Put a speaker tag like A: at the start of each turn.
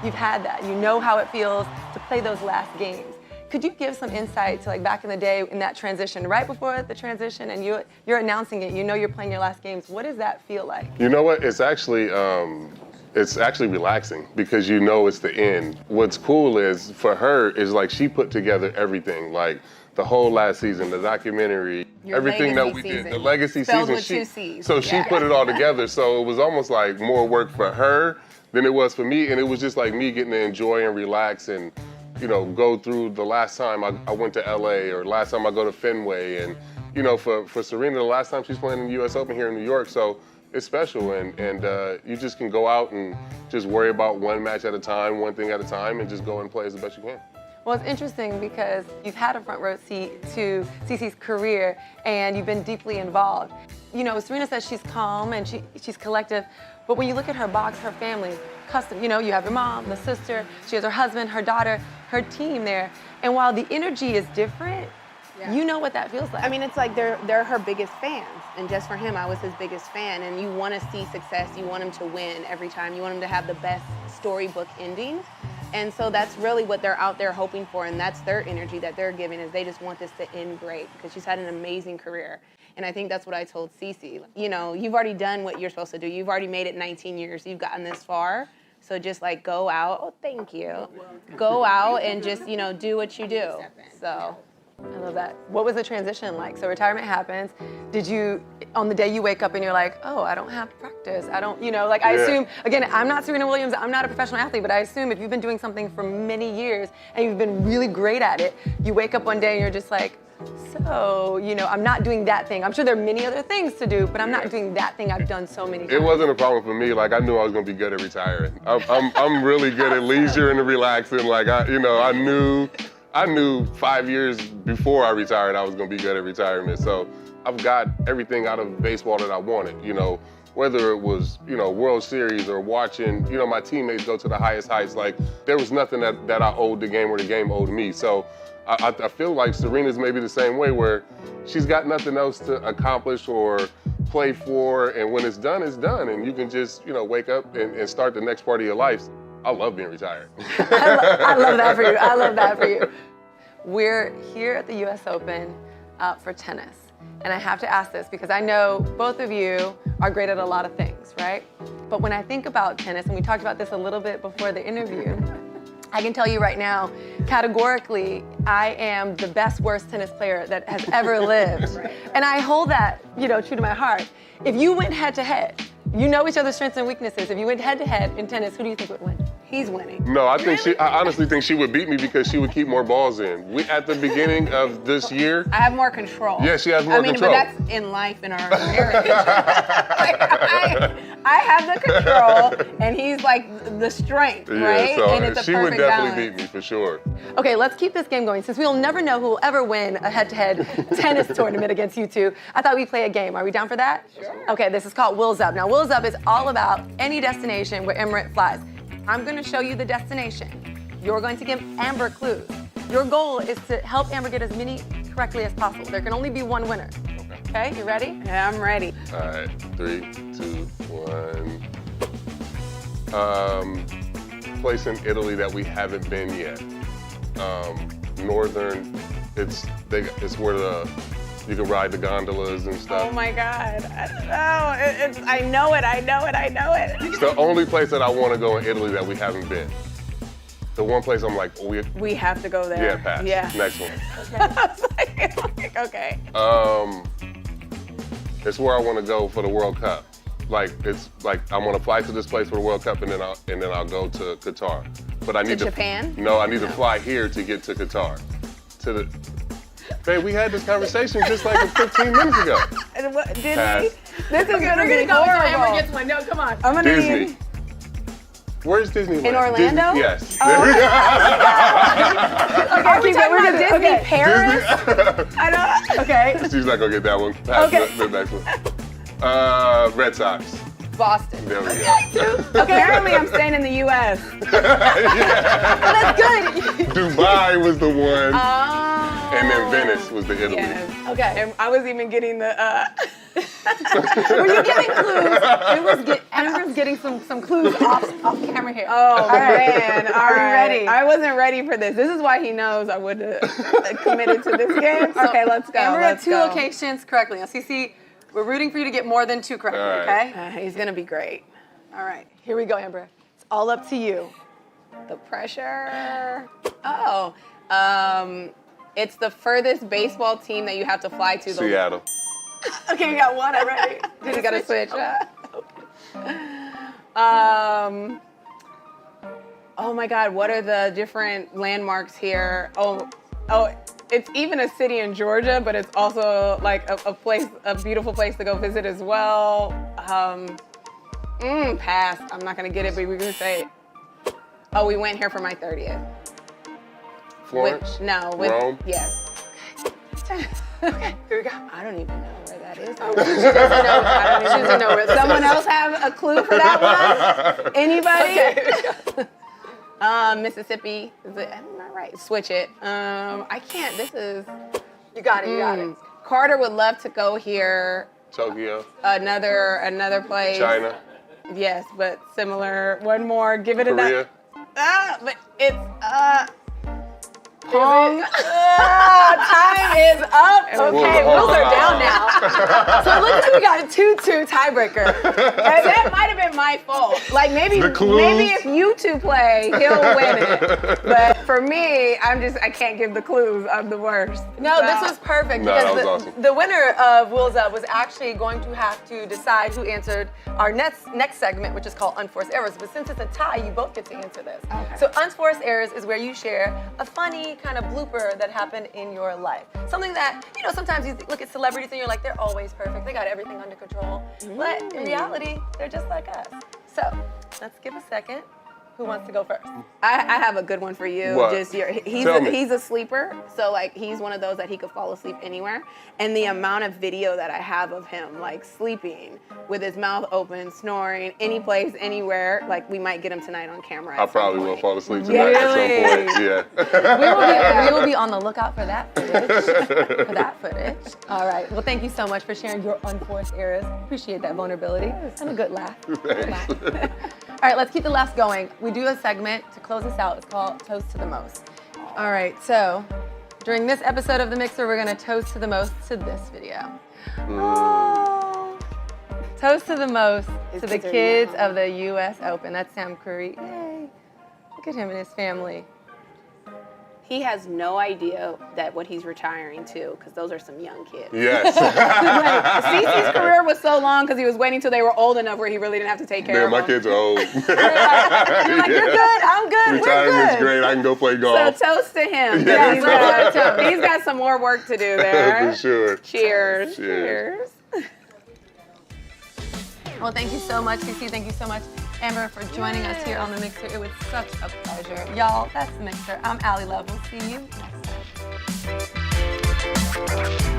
A: You've had that. You know how it feels to play those last games. Could you give some insight to like back in the day in that transition, right before the transition, and you're announcing it, you know you're playing your last games. What does that feel like?
B: You know what? It's actually relaxing because you know it's the end. What's cool is for her is like she put together everything, like the whole last season, the documentary, everything that we did, the legacy
C: Spelled
B: season.
C: with 2 C's.
B: So she put it all together. So it was almost like more work for her than it was for me, and it was just like me getting to enjoy and relax and, you know, go through the last time I went to LA or last time I go to Fenway, and you know, for Serena, the last time she's playing in the US Open here in New York, so it's special, and you just can go out and just worry about one match at a time, one thing at a time, and just go and play as the best you can.
A: Well, it's interesting because you've had a front row seat to Cece's career and you've been deeply involved. You know, Serena says she's calm and she's collective, but when you look at her box, her family, custom, you know, you have your mom, the sister, she has her husband, her daughter, her team there. And while the energy is different, you know what that feels like.
C: I mean, it's like they're her biggest fans. And just for him, I was his biggest fan. And you want to see success. You want him to win every time. You want him to have the best storybook ending. And so that's really what they're out there hoping for. And that's their energy that they're giving, is they just want this to end great because she's had an amazing career. And I think that's what I told Cece. You know, you've already done what you're supposed to do. You've already made it 19 years. You've gotten this far. So just like go out. Oh, thank you. Go out and just, you know, do what you do. So.
A: I love that. What was the transition like? So retirement happens. Did you, on the day you wake up and you're like, oh, I don't have practice. I don't, you know, like I assume, again, I'm not Serena Williams, I'm not a professional athlete, but I assume if you've been doing something for many years and you've been really great at it, you wake up one day and you're just like, so, you know, I'm not doing that thing. I'm sure there are many other things to do, but I'm not doing that thing I've done so many times.
B: It wasn't a problem for me. Like, I knew I was gonna be good at retiring. I'm really good at leisure and relaxing. Like, I knew 5 years before I retired I was gonna be good at retirement. So I've got everything out of baseball that I wanted, you know, whether it was, you know, World Series or watching, you know, my teammates go to the highest heights. Like, there was nothing that I owed the game or the game owed me. So I feel like Serena's maybe the same way, where she's got nothing else to accomplish or play for, and when it's done, and you can just, you know, wake up and start the next part of your life. I love being retired.
A: I love that for you. I love that for you. We're here at the US Open for tennis. And I have to ask this because I know both of you are great at a lot of things, right? But when I think about tennis, and we talked about this a little bit before the interview, I can tell you right now, categorically, I am the best, worst tennis player that has ever lived. And I hold that, you know, true to my heart. If you went head to head, you know each other's strengths and weaknesses. If you went head to head in tennis, who do you think would win?
C: He's winning.
B: No, I honestly think she would beat me because she would keep more balls in. At the beginning of this year.
C: I have more control.
B: Yeah, she has more control.
C: But that's in life, in our marriage. I have the control, and he's like the strength, right?
B: So
C: and it's a
B: she would
C: perfect
B: definitely
C: balance.
B: beat me for sure.
A: Okay, let's keep this game going. Since we'll never know who will ever win a head-to-head tennis tournament against you two, I thought we'd play a game. Are we down for that?
C: Sure.
A: Okay, this is called Wheels Up. Now, Wheels Up is all about any destination where Emirates flies. I'm going to show you the destination. You're going to give Amber clues. Your goal is to help Amber get as many correctly as possible. There can only be one winner. Okay, you ready?
C: Yeah, I'm ready.
B: All right, 3, 2, 1. Place in Italy that we haven't been yet. Northern. It's where you can ride the gondolas and stuff.
C: Oh my God, I don't know. I know it.
B: It's the only place that I want to go in Italy that we haven't been. The one place I'm like,
C: we have to go there.
B: Yeah, pass.
C: Yeah.
B: Next one.
C: Okay.
B: It's where I want to go for the World Cup. Like, it's like I want to fly to this place for the World Cup, and then I'll go to Qatar. But I need to
C: Japan?
B: No, I need to fly here to get to Qatar. Babe, we had this conversation just like 15 minutes ago.
C: Disney? This is
A: Okay,
C: gonna
A: we're
C: be
A: gonna go until Amber
C: horrible.
A: gets one. No, come on.
C: I'm gonna
B: Disney.
C: need.
B: Where's Disneyland?
C: In Orlando?
B: Disney, yes.
C: Are we talking about Disney
A: Okay.
C: Paris? I don't.
A: Okay.
B: She's not gonna get that one. Pass
C: Okay.
B: the next one. Red Sox.
C: Boston.
B: There we go.
C: Apparently, I'm staying in the U.S.
A: That's good.
B: Dubai was the one,
C: Oh.
B: and then Venice was the Italy.
C: Yes.
A: Okay.
C: And I was even getting the
A: Were you giving clues? Amber's getting some clues off camera here.
C: Oh, man.
A: Are we ready?
C: I wasn't ready for this. This is why he knows I would have committed to this game. Okay, let's go.
A: Amber
C: let's
A: had two
C: go.
A: locations correctly. Now, CC, we're rooting for you to get more than two correctly,
B: All right.
A: okay?
C: He's going to be great.
A: All right, here we go, Amber. It's all up to you.
C: The pressure. Oh, it's the furthest baseball team that you have to fly to.
B: Seattle.
A: Okay, you got one already.
C: You got to switch. Oh my God, what are the different landmarks here? Oh, it's even a city in Georgia, but it's also like a beautiful place to go visit as well. Pass. I'm not gonna get it, but we're gonna say it. Oh, we went here for my 30th.
B: Florence?
C: Rome? Yes.
A: Okay, here we go.
C: I don't even know where that is.
A: She doesn't know where.
C: Someone else have a clue for that one? Anybody?
A: Okay.
C: Mississippi. Is it? I'm not right. Switch it. I can't. This is.
A: You got it. You got it.
C: Carter would love to go here.
B: Tokyo.
C: Another place.
B: China.
C: Yes, but similar. One more. Give it
B: Korea.
C: but it's
A: Pong. Time is up. Okay, wheels are down now. So it looks like we got a 2-2 tiebreaker.
C: And that might have been my fault. Like maybe if you two play, he'll win it. But for me, I can't give the clues. I'm the worst.
A: No, this was perfect
B: No,
A: because
B: that was awesome.
A: the winner of Wheels Up was actually going to have to decide who answered our next segment, which is called Unforced Errors. But since it's a tie, you both get to answer this.
C: Okay.
A: So Unforced Errors is where you share a funny kind of blooper that happened in your life. Something that, sometimes you look at celebrities and you're like, they're always perfect. They got everything under control. But in reality, they're just like us. So let's give a second. Who wants to go first?
C: I have a good one for you.
B: What?
C: He's a sleeper, so like he's one of those that he could fall asleep anywhere. And the amount of video that I have of him like sleeping with his mouth open, snoring, any place, anywhere, like we might get him tonight on camera.
B: I probably will fall asleep tonight at some point. Yeah.
A: We will be on the lookout for that footage. All right. Well, thank you so much for sharing your unforced errors. Appreciate that vulnerability and a good laugh.
B: Thanks.
A: All right, let's keep the laughs going. We do a segment to close us out. It's called Toast to the Most. All right, so during this episode of The Mixer, we're going to toast to the most to this video. Oh. Toast to the most to the kids of the US Open. That's Sam Curry. Yay. Look at him and his family.
C: He has no idea that what he's retiring to, because those are some young kids.
B: Yes.
C: Cece's career was so long because he was waiting till they were old enough where he really didn't have to take care of them.
B: My kids are old.
A: You're good, I'm good,
B: Retirement's
A: we're good.
B: great. I can go play golf.
C: So toast to him.
B: Yeah,
C: He's got some more work to do there.
B: For sure.
C: Cheers.
B: Cheers.
A: Well, thank you so much, Cece. Thank you so much, Amber, for joining us here on The Mixer. It was such a pleasure. Y'all, that's The Mixer. I'm Allie Love. We'll see you next time.